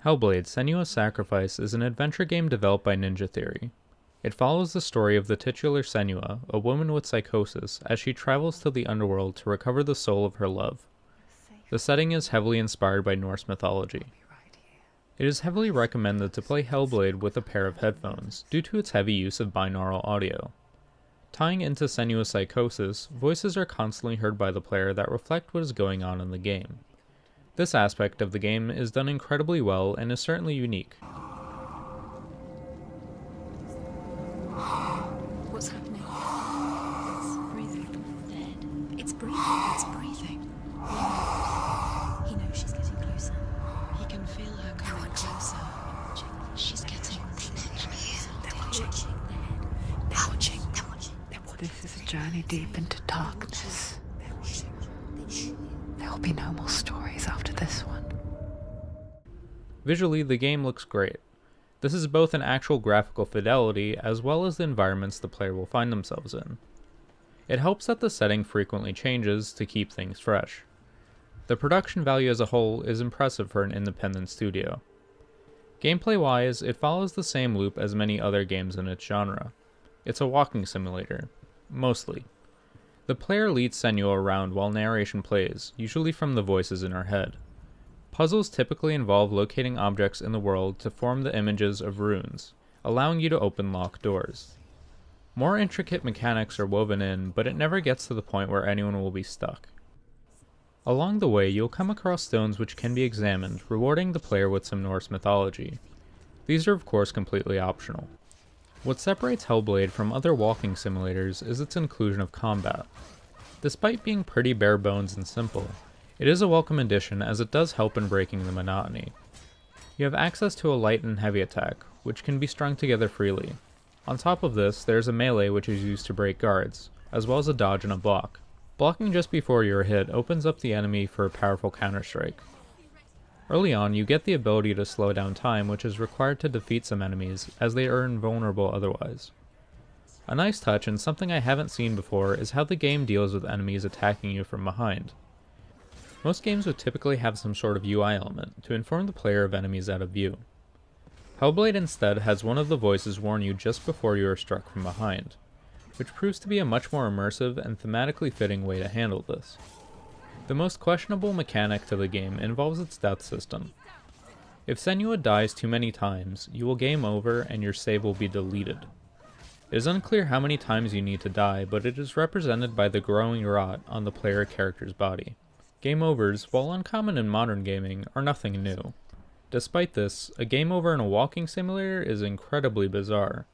Hellblade: Senua's Sacrifice is an adventure game developed by Ninja Theory. It follows the story of the titular Senua, a woman with psychosis, as she travels to the underworld to recover the soul of her love. The setting is heavily inspired by Norse mythology. It is heavily recommended to play Hellblade with a pair of headphones, due to its heavy use of binaural audio. Tying into Senua's psychosis, voices are constantly heard by the player that reflect what is going on in the game. This aspect of the game is done incredibly well and is certainly unique. What's happening? It's breathing. Dead. It's breathing. It's breathing. He knows she's getting closer. He can feel her coming closer. She's getting closer. They're watching. They're watching. They're watching. This is a journey deep into darkness. There will be no more stories after this one. Visually, the game looks great. This is both an actual graphical fidelity as well as the environments the player will find themselves in. It helps that the setting frequently changes to keep things fresh. The production value as a whole is impressive for an independent studio. Gameplay-wise, it follows the same loop as many other games in its genre. It's a walking simulator. Mostly. The player leads Senua around while narration plays, usually from the voices in her head. Puzzles typically involve locating objects in the world to form the images of runes, allowing you to open locked doors. More intricate mechanics are woven in, but it never gets to the point where anyone will be stuck. Along the way, you'll come across stones which can be examined, rewarding the player with some Norse mythology. These are of course completely optional. What separates Hellblade from other walking simulators is its inclusion of combat. Despite being pretty bare bones and simple, it is a welcome addition as it does help in breaking the monotony. You have access to a light and heavy attack, which can be strung together freely. On top of this, there is a melee which is used to break guards, as well as a dodge and a block. Blocking just before you are hit opens up the enemy for a powerful counter-strike. Early on, you get the ability to slow down time, which is required to defeat some enemies, as they are invulnerable otherwise. A nice touch, and something I haven't seen before, is how the game deals with enemies attacking you from behind. Most games would typically have some sort of UI element, to inform the player of enemies out of view. Hellblade instead has one of the voices warn you just before you are struck from behind, which proves to be a much more immersive and thematically fitting way to handle this. The most questionable mechanic to the game involves its death system. If Senua dies too many times, you will game over and your save will be deleted. It is unclear how many times you need to die, but it is represented by the growing rot on the player character's body. Game overs, while uncommon in modern gaming, are nothing new. Despite this, a game over in a walking simulator is incredibly bizarre.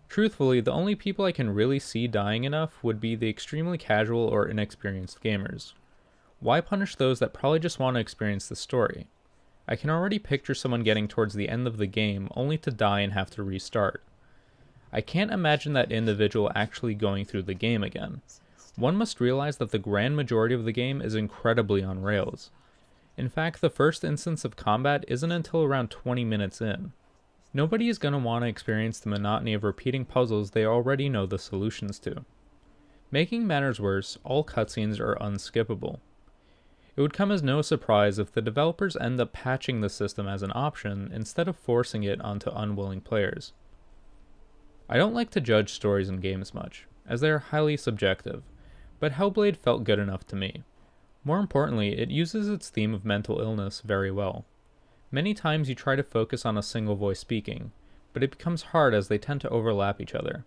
Truthfully, the only people I can really see dying enough would be the extremely casual or inexperienced gamers. Why punish those that probably just want to experience the story? I can already picture someone getting towards the end of the game only to die and have to restart. I can't imagine that individual actually going through the game again. One must realize that the grand majority of the game is incredibly on rails. In fact, the first instance of combat isn't until around 20 minutes in. Nobody is going to want to experience the monotony of repeating puzzles they already know the solutions to. Making matters worse, all cutscenes are unskippable. It would come as no surprise if the developers end up patching the system as an option instead of forcing it onto unwilling players. I don't like to judge stories in games much, as they are highly subjective, but Hellblade felt good enough to me. More importantly, it uses its theme of mental illness very well. Many times you try to focus on a single voice speaking, but it becomes hard as they tend to overlap each other.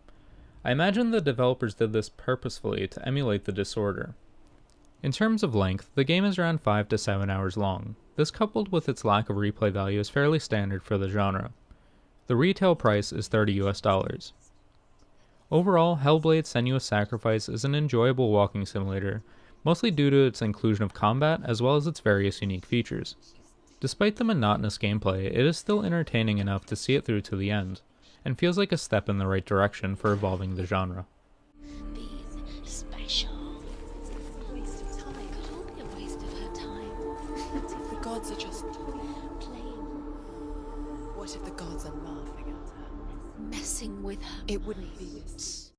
I imagine the developers did this purposefully to emulate the disorder. In terms of length, the game is around 5 to 7 hours long. This coupled with its lack of replay value is fairly standard for the genre. The retail price is $30 US. Overall, Hellblade: Senua's Sacrifice is an enjoyable walking simulator, mostly due to its inclusion of combat as well as its various unique features. Despite the monotonous gameplay, it is still entertaining enough to see it through to the end, and feels like a step in the right direction for evolving the genre. Being special. Waste of time. It could all be a waste of her time. The gods are just Playing, What if the gods are laughing at her? messing with her. It wouldn't be this.